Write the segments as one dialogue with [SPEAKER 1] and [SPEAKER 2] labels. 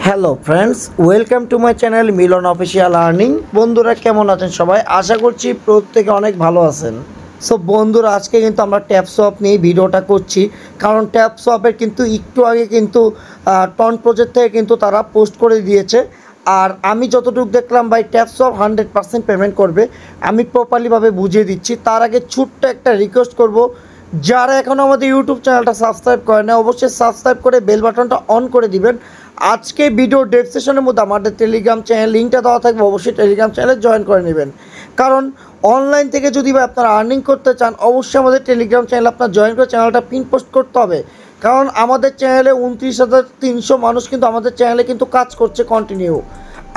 [SPEAKER 1] Hello friends, welcome to my channel Milan official earning. বন্ধুরা কেমন আছেন সবাই? আশা করছি প্রত্যেকে অনেক ভালো আছেন। সো বন্ধুরা, আজকে কিন্তু আমরা ট্যাপসপ নিয়ে ভিডিওটা করছি, কারণ ট্যাপসপের কিন্তু একটু আগে কিন্তু টন প্রজেক্ট থেকে কিন্তু তারা পোস্ট করে দিয়েছে। আর আমি যতটুকু দেখলাম ভাই, ট্যাপসপ 100% পেমেন্ট করবে। আমি প্রপারলিভাবে বুঝিয়ে দিচ্ছি। তার আগে ছোট্ট একটা রিকোয়েস্ট করব, যারা এখনও আমাদের ইউটিউব চ্যানেলটা সাবস্ক্রাইব করে না, অবশ্যই সাবস্ক্রাইব করে বেল বাটনটা অন করে দিবেন। আজকে ভিডিও ডেসক্রিপশনের মধ্যে আমাদের টেলিগ্রাম চ্যানেল লিঙ্কটা দেওয়া থাকবে, অবশ্যই টেলিগ্রাম চ্যানেলে জয়েন করে নেবেন। কারণ অনলাইন থেকে যদি ভাই আপনারা আর্নিং করতে চান, অবশ্যই আমাদের টেলিগ্রাম চ্যানেল আপনার জয়েন করে চ্যানেলটা পিন পোস্ট করতে হবে। কারণ আমাদের চ্যানেলে 29,300 মানুষ কিন্তু আমাদের চ্যানেলে কিন্তু কাজ করছে কন্টিনিউ।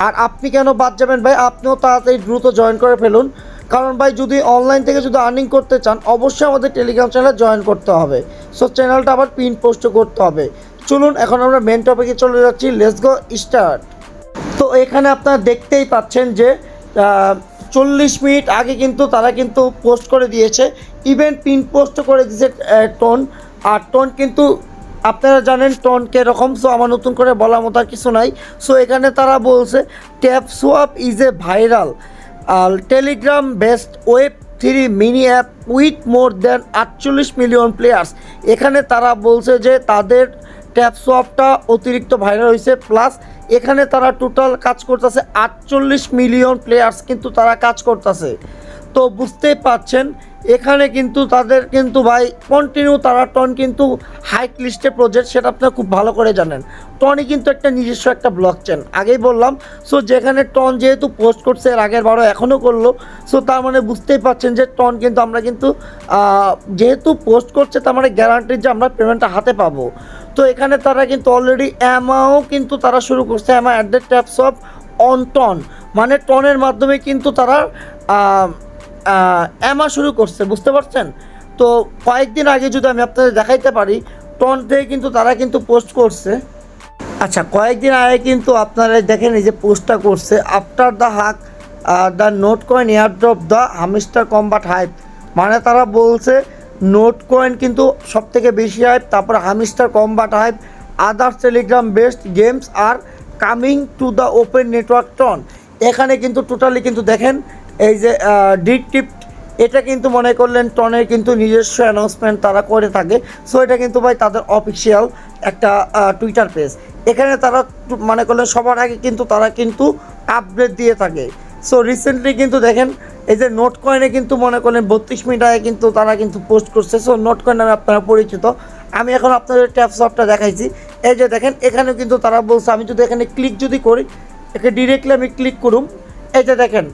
[SPEAKER 1] আর আপনি কেন বাদ যাবেন ভাই? আপনিও তাড়াতাড়ি দ্রুত জয়েন করে ফেলুন। কারণ ভাই, যদি অনলাইন থেকে যদি আর্নিং করতে চান, অবশ্যই আমাদের টেলিগ্রাম চ্যানেলে জয়েন করতে হবে। সো চ্যানেলটা আবার পিন পোস্টও করতে হবে। চলুন এখন আমরা মেন টপিকে চলে যাচ্ছি। Let's go start. তো এখানে আপনারা দেখতেই পাচ্ছেন যে 40 মিনিট আগে কিন্তু তারা কিন্তু পোস্ট করে দিয়েছে, ইভেন পিন পোস্টও করে দিয়েছে টোন। আর টোন কিন্তু আপনারা জানেন টোন কীরকম। সো আমার নতুন করে বলার মতো আর কিছু নাই। সো এখানে তারা বলছে Tapswap is a viral Telegram based web 3 mini app with more than 48 million players. এখানে তারা বলছে যে তাদের ট্যাপসোয়াপটা অতিরিক্ত ভাইরাল হয়েছে, প্লাস এখানে তারা টোটাল কাজ করতেছে 48 মিলিয়ন প্লেয়ার্স কিন্তু তারা কাজ করতেছে। তো বুঝতেই পারছেন এখানে কিন্তু তাদের কিন্তু ভাই কন্টিনিউ তারা টন কিন্তু হাইট লিস্টে প্রজেক্ট, সেটা আপনারা খুব ভালো করে জানেন। টনই কিন্তু একটা নিজস্ব একটা ব্লক চেন, আগেই বললাম। সো যেখানে টন যেহেতু পোস্ট করছে এর আগের বারও এখনও করলো, সো তার মানে বুঝতেই পারছেন যে টন কিন্তু আমরা কিন্তু যেহেতু পোস্ট করছে, তার মানে গ্যারান্টির যে আমরা পেমেন্টটা হাতে পাবো। তো এখানে তারা কিন্তু অলরেডি অ্যামাও কিন্তু তারা শুরু করছে, AMA at the TapSwap on TON, মানে টনের মাধ্যমে কিন্তু তারা অ্যামা শুরু করছে, বুঝতে পারছেন? তো কয়েকদিন আগে যদি আমি আপনাদের দেখাইতে পারি, টন থেকে কিন্তু তারা কিন্তু পোস্ট করছে। আচ্ছা, কয়েকদিন আগে কিন্তু আপনারা দেখেন এই যে পোস্টটা করছে, আফটার দ্য হাক the note coin airdrop the hamster Kombat hype. মানে তারা বলছে নোট কয়েন কিন্তু সব থেকে বেশি হাইপ, তারপর Hamster Kombat hype, others Telegram based games আর coming to the open network TON. এখানে কিন্তু টোটালি কিন্তু দেখেন এই যে ডিক্রিপ্ট, এটা কিন্তু মনে করলেন টনের কিন্তু নিজস্ব অ্যানাউন্সমেন্ট তারা করে থাকে। সো এটা কিন্তু ভাই তাদের অফিসিয়াল একটা টুইটার পেজ। এখানে তারা মনে করলেন সবার আগে কিন্তু তারা কিন্তু আপডেট দিয়ে থাকে। সো রিসেন্টলি কিন্তু দেখেন এই যে নোট কয়েনে কিন্তু মনে করলেন 32 মিনিট আগে কিন্তু তারা কিন্তু পোস্ট করছে। সো নোট কয়েন নামে আপনারা পরিচিত। আমি এখন আপনাদের ট্যাপসপটা দেখাইছি। এই যে দেখেন এখানেও কিন্তু তারা বলছে, আমি যদি এখানে ক্লিক যদি করি, এখানে ডিরেক্টলি আমি ক্লিক করুম, এই যে দেখেন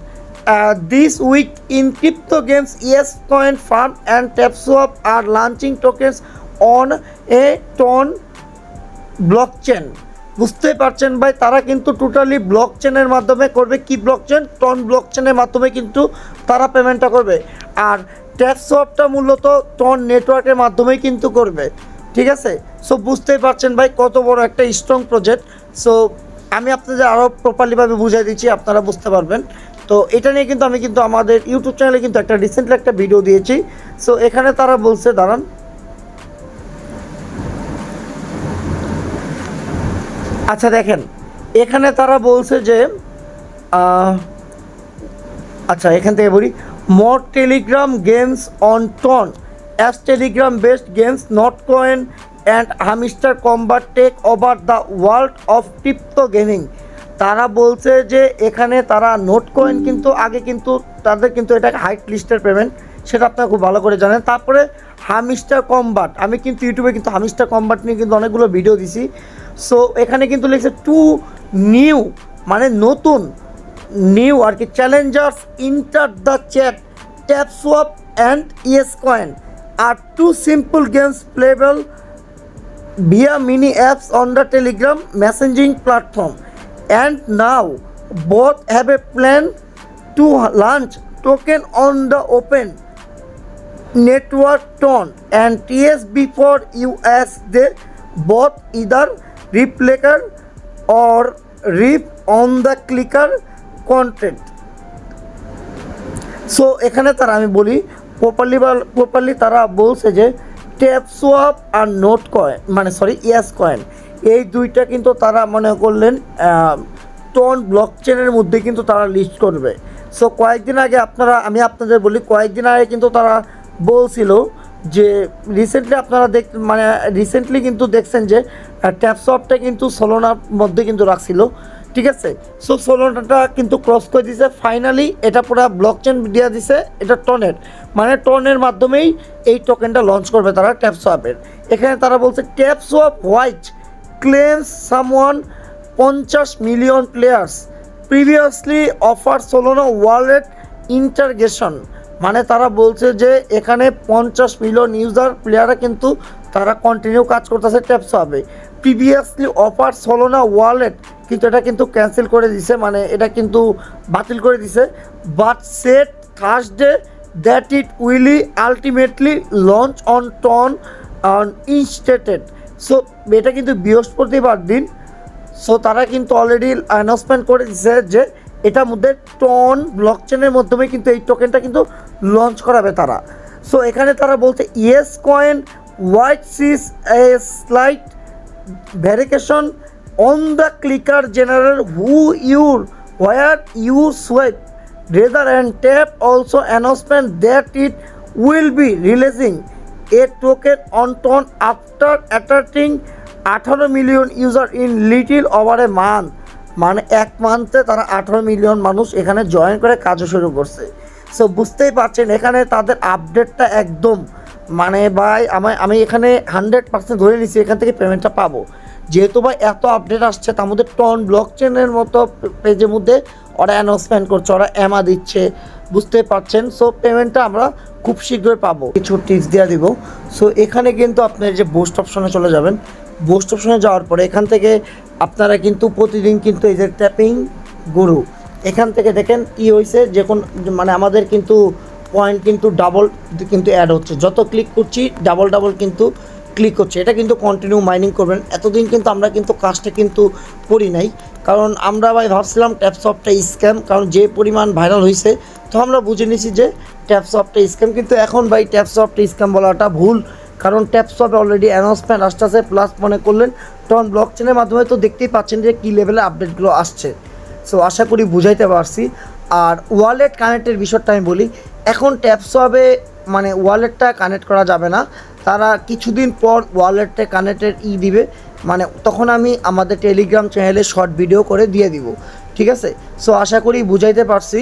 [SPEAKER 1] this week in crypto games, yes coin farm and TapSwap are launching tokens on a ton blockchain। বুঝতে পারছেন ভাই, তারা কিন্তু টোটালি ব্লক চেনের মাধ্যমে করবে। কি ব্লক চেন? টন ব্লক চেনের মাধ্যমে কিন্তু তারা পেমেন্টটা করবে। আর ট্যাপসওয়াপটা মূলত টন নেটওয়ার্কের মাধ্যমেই কিন্তু করবে, ঠিক আছে? সো বুঝতেই পারছেন ভাই কত বড় একটা স্ট্রং প্রজেক্ট। সো আমি আপনাদের আরও প্রপারলিভাবে বুঝাই দিচ্ছি, আপনারা বুঝতে পারবেন। তো এটা নিয়ে কিন্তু আমি কিন্তু আমাদের ইউটিউব চ্যানেলে কিন্তু একটা রিসেন্টলি একটা ভিডিও দিয়েছি। সো এখানে তারা বলছে, দাঁড়ান, আচ্ছা দেখেন এখানে তারা বলছে যে আচ্ছা এখান থেকে বলি, more Telegram games on ton as Telegram based games not coin and hamster combat take over the world of crypto gaming. তারা বলছে যে এখানে তারা নোট কয়েন কিন্তু আগে কিন্তু তাদের কিন্তু এটা হাইট লিস্টের পেমেন্ট, সেটা আপনারা খুব ভালো করে জানেন। তারপরে হামস্টার কম্বাট, আমি কিন্তু ইউটিউবে কিন্তু হামস্টার কম্বাট নিয়ে কিন্তু অনেকগুলো ভিডিও দিছি। সো এখানে কিন্তু লিখছে টু নিউ, মানে নতুন, নিউ আর কি, challengers enter the chat Tapswap and yes coin are two simple games playable via mini apps on the Telegram messaging platform, and now both have a plan to launch token on the open network ton and TS before US. They both either replica or rip on the clicker content. So এখানে তারা আমি বলি properly তারা বলছে যে ট্যাপসওয়াপ আর note coin, মানে sorry yes coin, এই দুইটা কিন্তু তারা মনে করলেন টন ব্লক চেনের মধ্যে কিন্তু তারা লিস্ট করবে। সো কয়েকদিন আগে আমি আপনাদের বলি, কয়েকদিন আগে কিন্তু তারা বলছিল যে রিসেন্টলি আপনারা রিসেন্টলি কিন্তু দেখছেন যে ট্যাপসপটা কিন্তু সোলোনার মধ্যে কিন্তু রাখছিল, ঠিক আছে। সো সোলোনাটা কিন্তু ক্রস করে দিছে, ফাইনালি এটা পুরো ব্লক চেন দিয়ে দিছে, এটা টনের মাধ্যমেই এই টোকেনটা লঞ্চ করবে তারা ট্যাপসপের। এখানে তারা বলছে ট্যাপসপ white claims someone 50 million players previously offer সোলোনা wallet interrogation, মানে তারা বলছে যে এখানে 50 মিলিয়ন ইউজার প্লেয়াররা কিন্তু তারা কন্টিনিউ কাজ করতেছে ট্যাপসপে। প্রিভিয়াসলি অফার সোলোনা ওয়ালেট কিন্তু এটা কিন্তু ক্যান্সেল করে দিছে, মানে এটা কিন্তু বাতিল করে দিছে। But said Thursday that it will ultimately launch on ton instead. So এটা কিন্তু বৃহস্পতিবার দিন। সো তারা কিন্তু অলরেডি অ্যানাউন্সমেন্ট করে দিছে যে এটার মধ্যে টন ব্লক চেনের মাধ্যমে কিন্তু এই টোকেনটা কিন্তু লঞ্চ করাবে তারা। সো এখানে তারা বলছে yes coin white sees a slight verification on the clicker general who your where you sweat rather and tap also announcement that it will be releasing a token on TON after attracting 18 million user in little over a month, মানে এক মান্থে তারা 18 million মানুষ এখানে join করে কাজও শুরু করছে। So বুঝতেই পারছেন এখানে তাদের আপডেটটা একদম মানে ভাই আমি এখানে 100% ধরে নিচ্ছি এখান থেকে পেমেন্টটা পাবো, যেহেতু ভাই এত আপডেট আসছে। তার মধ্যে টন ব্লক চেনের মতো পেজের মধ্যে ওরা অ্যানাউন্সমেন্ট করছে, ওরা এমা দিচ্ছে, বুঝতে পারছেন। সো পেমেন্টটা আমরা খুব শীঘ্রই পাবো। কিছু টিপস দেওয়া দিব। সো এখানে কিন্তু আপনার যে বুস্ট অপশনে চলে যাবেন, বুস্ট অপশনে যাওয়ার পরে এখান থেকে আপনারা কিন্তু প্রতিদিন কিন্তু এই যে ট্যাপিং গুরু এখান থেকে দেখেন কি হয়েছে, যখন মানে আমাদের কিন্তু পয়েন্ট কিন্তু ডাবল কিন্তু অ্যাড হচ্ছে, যত ক্লিক করছি ডাবল কিন্তু ক্লিক হচ্ছে। এটা কিন্তু কন্টিনিউ মাইনিং করবেন। এতদিন কিন্তু আমরা কিন্তু কাজটা কিন্তু করি নাই, কারণ আমরা ভাই ভাবছিলাম ট্যাপসপটা স্ক্যাম, কারণ যে পরিমাণ ভাইরাল হয়েছে তো আমরা বুঝে নিছি যে ট্যাপসপটা স্ক্যাম। কিন্তু এখন ভাই ট্যাপসপটা স্ক্যাম বলাটা ভুল, কারণ ট্যাপসপে অলরেডি অ্যানাউন্সমেন্ট আসতেছে, প্লাস মনে করলেন টন ব্লক চেনের মাধ্যমে তো দেখতেই পাচ্ছেন যে কী লেভেলে আপডেটগুলো আসছে। সো আশা করি বুঝাইতে পারছি। আর ওয়ালেট কানেক্টের বিষয়টা আমি বলি, এখন ট্যাপসপে মানে ওয়ালেটটা কানেক্ট করা যাবে না, তারা কিছুদিন পর ওয়ালেটটা কানেক্টের দিবে, মানে তখন আমি আমাদের টেলিগ্রাম চ্যানেলে শর্ট ভিডিও করে দিয়ে দিব, ঠিক আছে। সো আশা করি বুঝাইতে পারছি।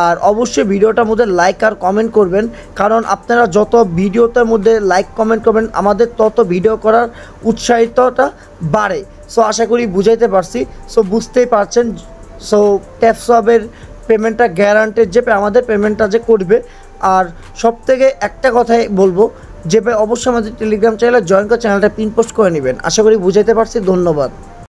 [SPEAKER 1] আর অবশ্যই ভিডিওটার মধ্যে লাইক আর কমেন্ট করবেন, কারণ আপনারা যত ভিডিওটার মধ্যে লাইক কমেন্ট করবেন আমাদের তত ভিডিও করার উৎসাহিতটা বাড়ে। সো আশা করি বুঝাইতে পারছি। সো বুঝতেই পারছেন। সো ট্যাপসপের পেমেন্টটা গ্যারান্টেড যে আমাদের পেমেন্টটা যে করবে। আর সবথেকে একটা কথাই বলবো যে ভাই অবশ্যই আমাদের টেলিগ্রাম চ্যানেলে জয়েন করে চ্যানেলটা পিন পোস্ট করে নেবেন। আশা করি বুঝাইতে পারছি। ধন্যবাদ।